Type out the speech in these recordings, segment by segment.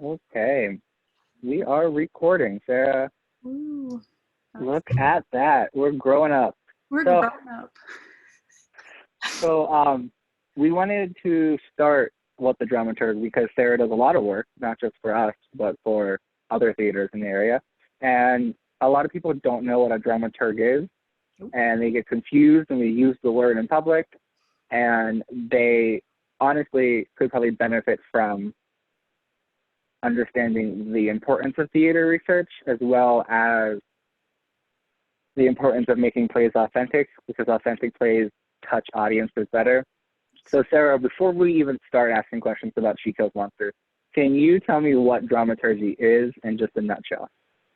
Okay, we are recording, Sarah. Ooh, Look at that. We're growing up. we're So, grown up. so we wanted to start What the Dramaturg because Sarah does a lot of work, not just for us, but for other theaters in the area. And a lot of people don't know what a dramaturg is, and they get confused when we use the word in public, and they honestly could probably benefit from understanding the importance of theater research as well as the importance of making plays authentic, because authentic plays touch audiences better. So Sarah, before we even start asking questions about She Kills Monsters, can you tell me what dramaturgy is in just a nutshell?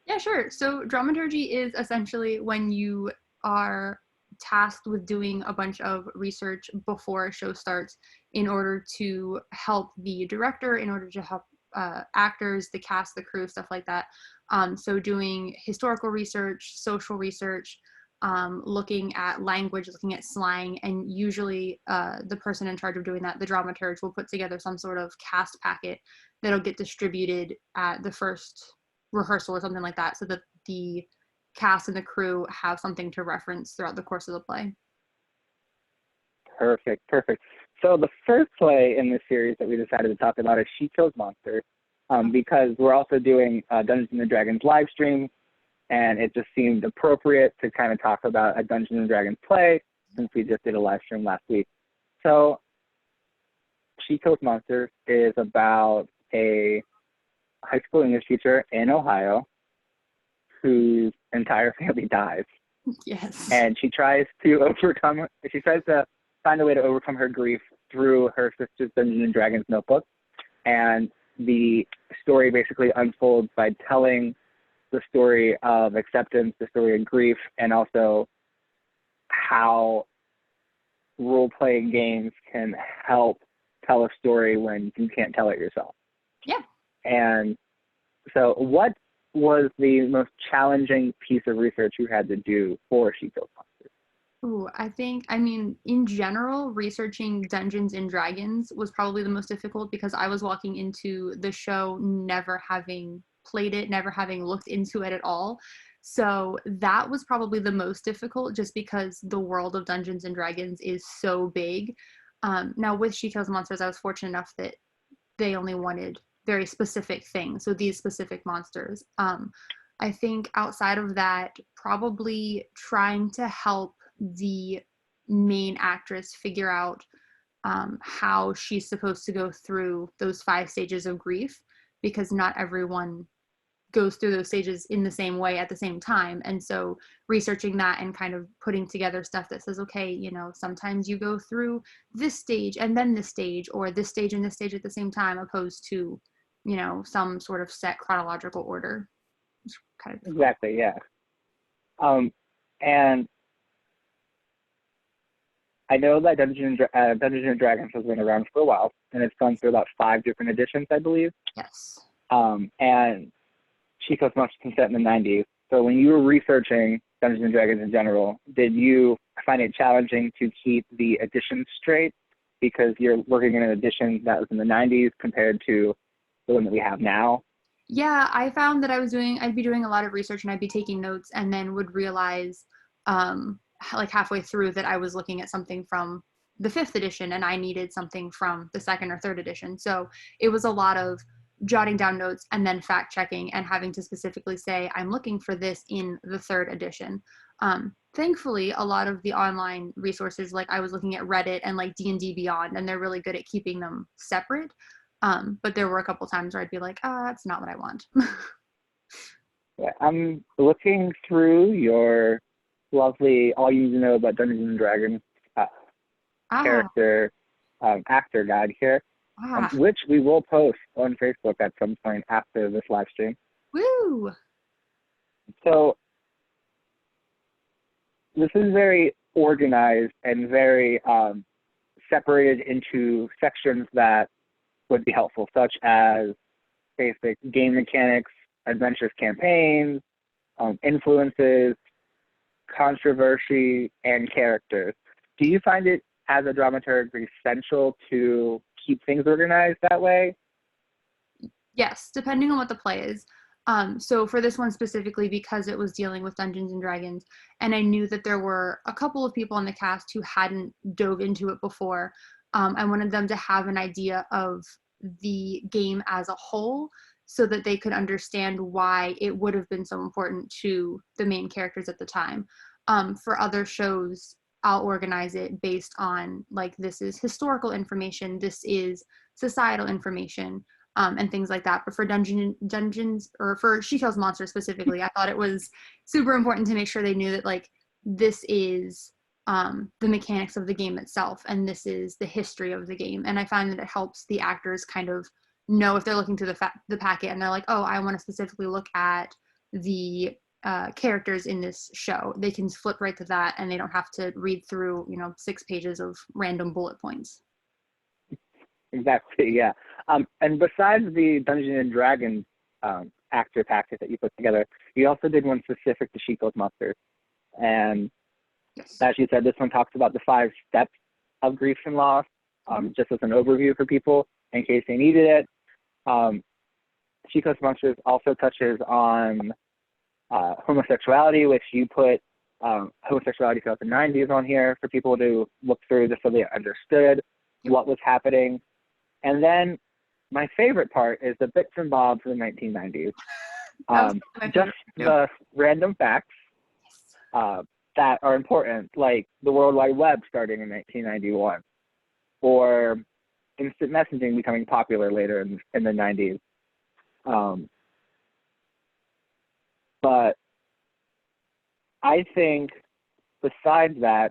Yeah, sure. So dramaturgy is essentially when you are tasked with doing a bunch of research before a show starts in order to help the director, in order to help actors, the cast, the crew, stuff like that. So doing historical research, social research, looking at language, looking at slang, and usually the person in charge of doing that, the dramaturge, will put together some sort of cast packet that'll get distributed at the first rehearsal or something like that, so that the cast and the crew have something to reference throughout the course of the play. Perfect, perfect. So the first play in this series that we decided to talk about is She Kills Monsters, because we're also doing Dungeons and Dragons live stream, and it just seemed appropriate to kind of talk about a Dungeons and Dragons play since we just did a live stream last week. So She Kills Monsters is about a high school English teacher in Ohio whose entire family dies. Yes. And she tries to find a way to overcome her grief through her sister's Dungeons and Dragons notebook. And the story basically unfolds by telling the story of acceptance, the story of grief, and also how role-playing games can help tell a story when you can't tell it yourself. Yeah. And so what was the most challenging piece of research you had to do for She Kills Monsters? Ooh, I mean, in general, researching Dungeons and Dragons was probably the most difficult because I was walking into the show never having played it, never having looked into it at all. So that was probably the most difficult just because the world of Dungeons and Dragons is so big. Now, with She Kills Monsters, I was fortunate enough that they only wanted very specific things, so these specific monsters. I think outside of that, probably trying to help the main actress figure out how she's supposed to go through those 5 stages of grief, because not everyone goes through those stages in the same way at the same time. And so researching that and kind of putting together stuff that says, okay, you know, sometimes you go through this stage and then this stage, or this stage and this stage at the same time, opposed to, you know, some sort of set chronological order. Kind of exactly, yeah. And I know that Dungeons and Dragons has been around for a while, and it's gone through about 5 different editions, I believe. Yes. And She Kills Monsters was set in the 90s. So when you were researching Dungeons and Dragons in general, did you find it challenging to keep the editions straight because you're working in an edition that was in the 90s compared to the one that we have now? Yeah, I found that I'd be doing a lot of research and I'd be taking notes, and then would realize like halfway through that I was looking at something from the 5th edition and I needed something from the 2nd or 3rd edition. So it was a lot of jotting down notes and then fact checking and having to specifically say, I'm looking for this in the 3rd edition. Thankfully, a lot of the online resources, like I was looking at Reddit and like D&D Beyond, and they're really good at keeping them separate. But there were a couple times where I'd be like, that's not what I want. Yeah, I'm looking through your lovely All You Need to Know About Dungeons and Dragons character actor guide here, which we will post on Facebook at some point after this live stream. Woo! So this is very organized and very separated into sections that would be helpful, such as basic game mechanics, adventurous campaigns, influences, controversy, and characters. Do you find it, as a dramaturg, essential to keep things organized that way? Yes, depending on what the play is. So for this one specifically, because it was dealing with Dungeons and Dragons, and I knew that there were a couple of people on the cast who hadn't dove into it before, I wanted them to have an idea of the game as a whole so that they could understand why it would have been so important to the main characters at the time. For other shows, I'll organize it based on, like, this is historical information, this is societal information, and things like that. But for dungeons, or for She Kills Monsters specifically, I thought it was super important to make sure they knew that, like, this is the mechanics of the game itself, and this is the history of the game. And I find that it helps the actors kind of know, if they're looking through the packet and they're like, oh, I want to specifically look at the characters in this show, they can flip right to that, and they don't have to read through 6 pages of random bullet points. Exactly, yeah. And besides the Dungeons and Dragons actor packet that you put together, you also did one specific to She Kills Monsters. And Yes. as you said, this one talks about the 5 steps of grief and loss, just as an overview for people in case they needed it. She Kills Monsters also touches on homosexuality, which you put homosexuality throughout the 90s on here for people to look through just so they understood what was happening. And then my favorite part is the bits and bobs of the 1990s. Just the random facts that are important, like the World Wide Web starting in 1991, or instant messaging becoming popular later in the 90s. But I think besides that,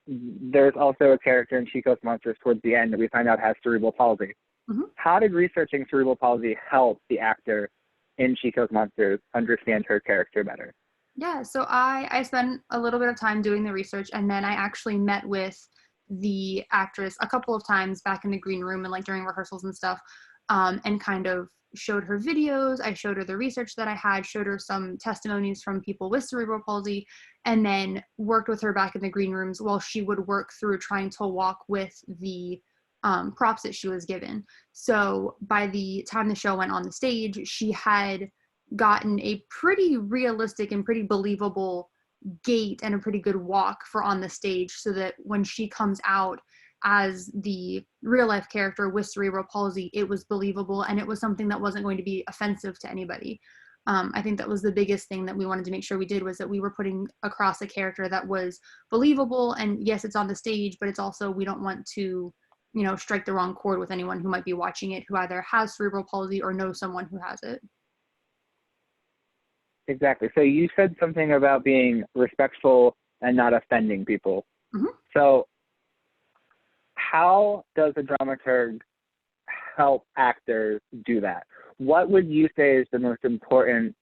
there's also a character in She Kills Monsters towards the end that we find out has cerebral palsy. Mm-hmm. How did researching cerebral palsy help the actor in She Kills Monsters understand her character better? Yeah, so I spent a little bit of time doing the research, and then I actually met with the actress a couple of times back in the green room and, like, during rehearsals and stuff, and kind of showed her videos. I showed her the research that I had, showed her some testimonies from people with cerebral palsy, and then worked with her back in the green rooms while she would work through trying to walk with the props that she was given. So by the time the show went on the stage, she had gotten a pretty realistic and pretty believable gait and a pretty good walk for on the stage, so that when she comes out as the real life character with cerebral palsy, it was believable, and it was something that wasn't going to be offensive to anybody. I think that was the biggest thing that we wanted to make sure we did, was that we were putting across a character that was believable. And yes, it's on the stage, but it's also, we don't want to, strike the wrong chord with anyone who might be watching it who either has cerebral palsy or knows someone who has it. Exactly. So you said something about being respectful and not offending people. Mm-hmm. So how does a dramaturg help actors do that? What would you say is the most important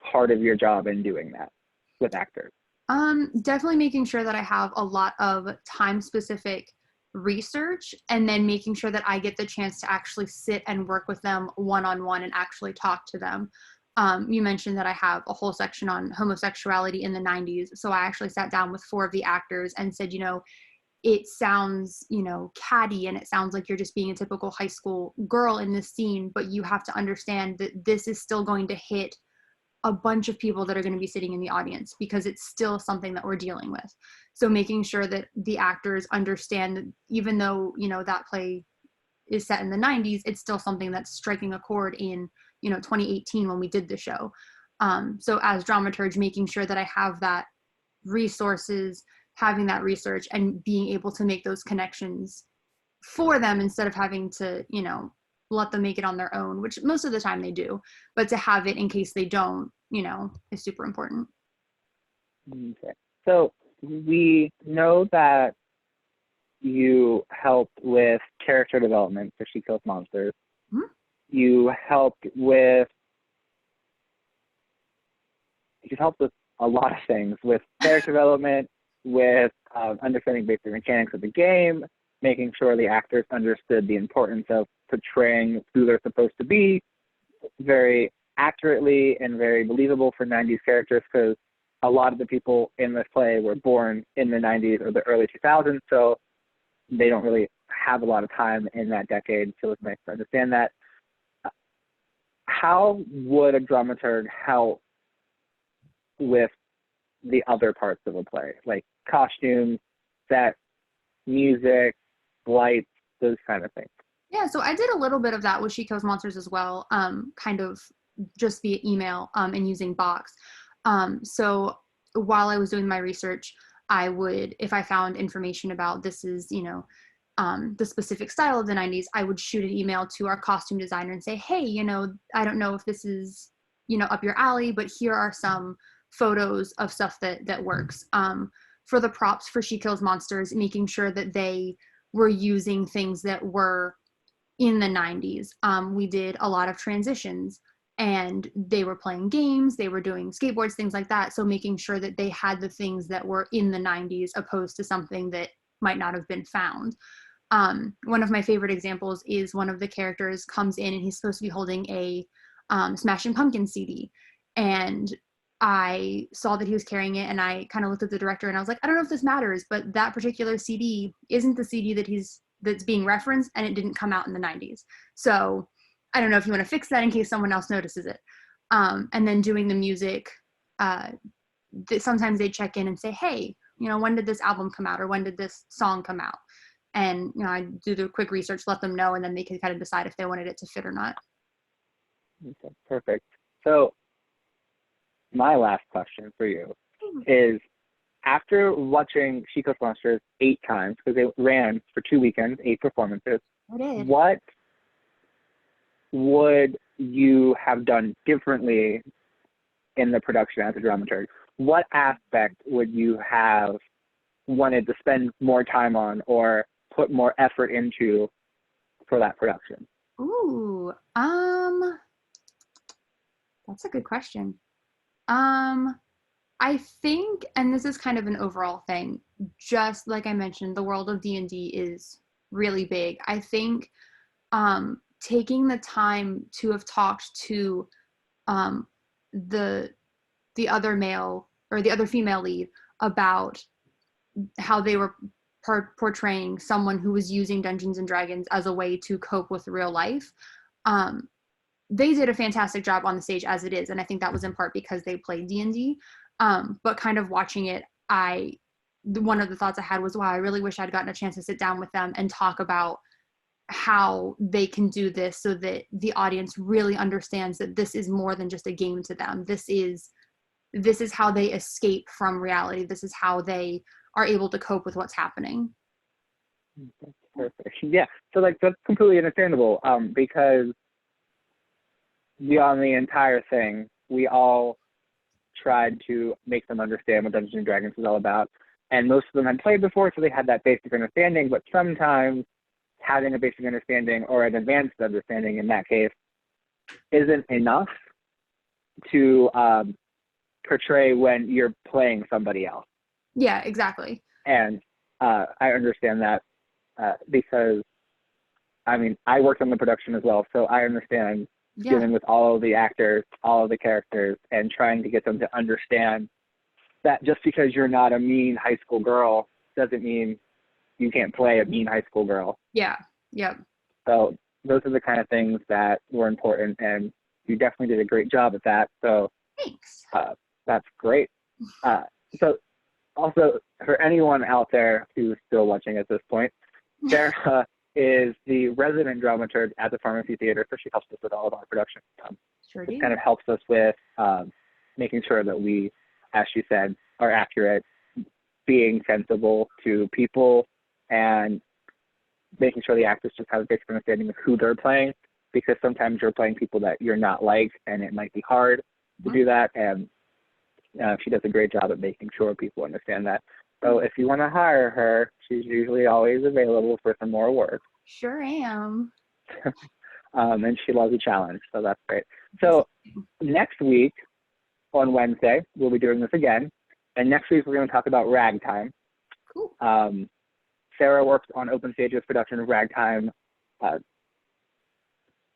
part of your job in doing that with actors? Definitely making sure that I have a lot of time-specific research, and then making sure that I get the chance to actually sit and work with them one-on-one and actually talk to them. You mentioned that I have a whole section on homosexuality in the 90s. So I actually sat down with 4 of the actors and said, it sounds, catty, and it sounds like you're just being a typical high school girl in this scene, but you have to understand that this is still going to hit a bunch of people that are going to be sitting in the audience, because it's still something that we're dealing with. So making sure that the actors understand that even though, that play is set in the 90s, it's still something that's striking a chord in 2018 when we did the show. So as dramaturge, making sure that I have that resources, having that research, and being able to make those connections for them instead of having to, let them make it on their own, which most of the time they do, but to have it in case they don't, is super important. Okay. So we know that you helped with character development for She Kills Monsters. Mm-hmm. You've helped with a lot of things, with character development, with understanding basic mechanics of the game, making sure the actors understood the importance of portraying who they're supposed to be very accurately and very believable for 90s characters, because a lot of the people in this play were born in the 90s or the early 2000s, so they don't really have a lot of time in that decade, so it's nice to understand that. how would a dramaturg help with the other parts of a play, like costumes, set, music, lights, those kind of things? Yeah, so I did a little bit of that with She Kills Monsters as well, kind of just via email and using Box. So while I was doing my research, I would, if I found information about this is, the specific style of the 90s, I would shoot an email to our costume designer and say, hey, I don't know if this is, up your alley, but here are some photos of stuff that works. For the props for She Kills Monsters, making sure that they were using things that were in the 90s. We did a lot of transitions, and they were playing games, they were doing skateboards, things like that. So making sure that they had the things that were in the 90s opposed to something that might not have been found. One of my favorite examples is one of the characters comes in and he's supposed to be holding a Smashing Pumpkins CD. And I saw that he was carrying it, and I kind of looked at the director and I was like, I don't know if this matters, but that particular CD isn't the CD that's being referenced, and it didn't come out in the 90s. So I don't know if you want to fix that in case someone else notices it. And then doing the music, sometimes they check in and say, hey, when did this album come out, or when did this song come out? And, I do the quick research, let them know, and then they can kind of decide if they wanted it to fit or not. Okay, perfect. So my last question for you is, after watching She Kills Monsters 8 times, because they ran for 2 weekends, 8 performances, what would you have done differently in the production as a dramaturg? What aspect would you have wanted to spend more time on or put more effort into for that production? Ooh, that's a good question. I think, and this is kind of an overall thing, just like I mentioned, the world of D&D is really big. I think taking the time to have talked to the other male or the other female lead about how they were portraying someone who was using Dungeons and Dragons as a way to cope with real life. They did a fantastic job on the stage as it is, and I think that was in part because they played D&D. But kind of watching it, one of the thoughts I had was, wow, I really wish I'd gotten a chance to sit down with them and talk about how they can do this so that the audience really understands that this is more than just a game to them. This is how they escape from reality. This is how they are able to cope with what's happening. That's perfect. Yeah, so that's completely understandable, because beyond the entire thing, we all tried to make them understand what Dungeons & Dragons was all about. And most of them had played before, so they had that basic understanding, but sometimes having a basic understanding, or an advanced understanding in that case, isn't enough to portray when you're playing somebody else. Yeah, exactly. And I understand that because, I worked on the production as well, so I understand dealing with all of the actors, all of the characters, and trying to get them to understand that just because you're not a mean high school girl doesn't mean you can't play a mean high school girl. Yeah, yep. So those are the kind of things that were important, and you definitely did a great job at that. So thanks. That's great. So also, for anyone out there who's still watching at this point, Sarah is the resident dramaturg at the Pharmacy Theater, so she helps us with all of our production. Sure it kind of helps us with making sure that we, as she said, are accurate, being sensible to people, and making sure the actors just have a basic understanding of who they're playing, because sometimes you're playing people that you're not like, and it might be hard to do that, and she does a great job at making sure people understand that. So if you want to hire her, she's usually always available for some more work. Sure am. And she loves a challenge, so that's great. So next week, on Wednesday, we'll be doing this again. And next week, we're going to talk about Ragtime. Cool. Sarah worked on Open Stage's production of Ragtime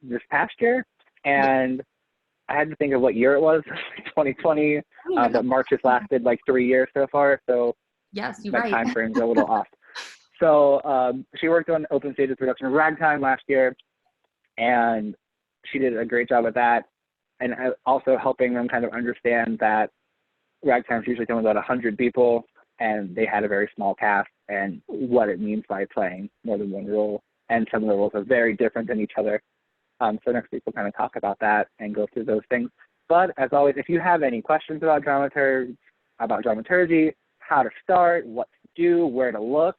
this past year. And I had to think of what year it was, 2020. But March has lasted like 3 years so far. So yes, you're my right. time frame's a little off. So she worked on Open Stage's production of Ragtime last year. And she did a great job with that, and also helping them kind of understand that ragtime's usually filmed about 100 people, and they had a very small cast, and what it means by playing more than one role. And some of the roles are very different than each other. So next week we'll kind of talk about that and go through those things. But as always, if you have any questions about dramaturgy, how to start, what to do, where to look,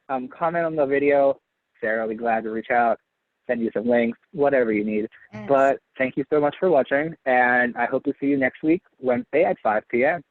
comment on the video. Sarah will be glad to reach out, send you some links, whatever you need. Yes. But thank you so much for watching, and I hope to see you next week, Wednesday at 5 p.m.